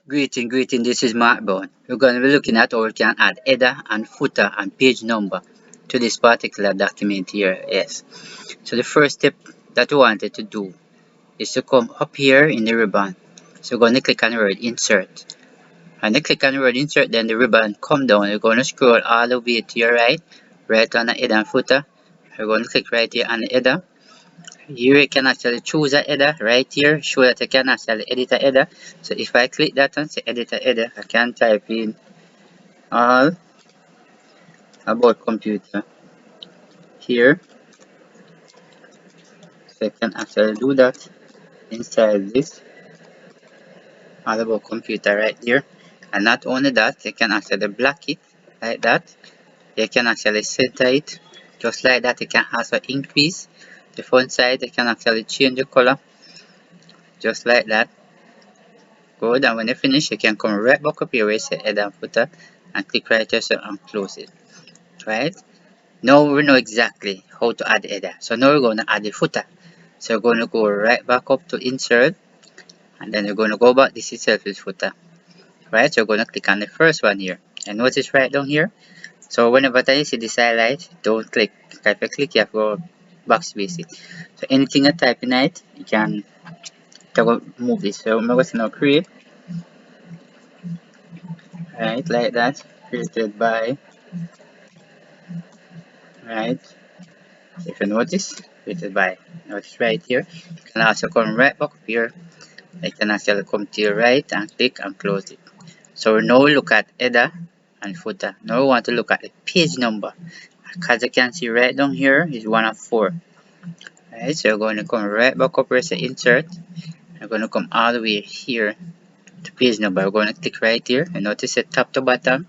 Greeting, this is Mark Brown. We're going to be looking at how we can add header and footer and page number to this particular document here. Yes. So the first step that we wanted to do is to come up here in the ribbon. So we're going to click on the word insert. And then click on the word insert, then the ribbon come down. You're going to scroll all the way to your right on the header and footer. We're going to click right here on the header. Here you can actually choose a header right here, show that you can actually edit a header. So if I click that and say edit a header, I can type in all about computer here. So you can actually do that inside this all about computer right there. And not only that, you can actually block it like that. You can actually center it just like that. You can also increase the font size. You can actually change the color just like that. Good, and when you finish, you can come right back up here where you say header and footer and click right here and close it. Right? Now we know exactly how to add the header. So now we're going to add the footer. So we're going to go right back up to insert, and then we're going to go back. This itself is footer. Right? So we're going to click on the first one here. And notice right down here. So whenever you see this highlight, don't click. If you click, you have to go backspace it. So anything you type in it, you can move this. So I'm going to now create. Right, like that. Created by. Right. If you notice, created by. Notice right here. You can also come right back up here. You can actually come to your right and click and close it. So now we look at header and footer. Now we want to look at the page number. As you can see right down here is 1 of 4. Right, so you're going to come right back up where it says insert. You're going to come all the way here to page number. We're going to click right here and notice it top to bottom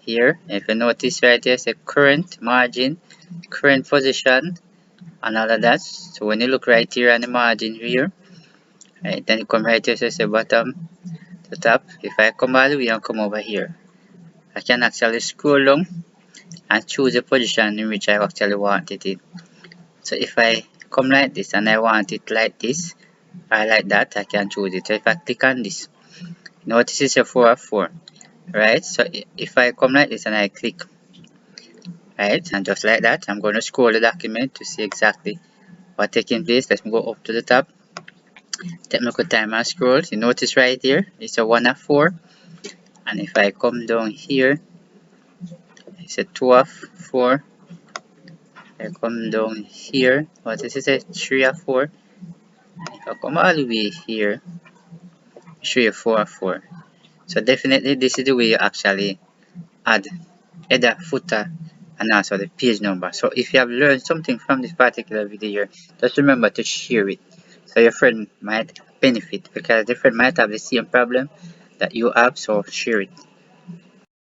here. If you notice right here, say current margin, current position, and all of that. So when you look right here on the margin here, right, then you come right here, so say bottom to top. If I come all the way and come over here, I can actually scroll down and choose the position in which I actually want it in. So if I come like this and I want it like this, or like that, I can choose it. So if I click on this, notice it's a 4 of 4. Right, so if I come like this and I click, right, and just like that, I'm going to scroll the document to see exactly what taking place. Let's go up to the top, technical time and scroll. You notice right here it's a 1 of 4, and if I come down here it's a 2 of 4. I come down here, what is it, a 3 of 4, and if I come all the way here, 3 of 4 of 4. So definitely this is the way you actually add header, footer, and also the page number. So if you have learned something from this particular video, just remember to share it so your friend might benefit, because the friend might have the same problem that you have. So share it.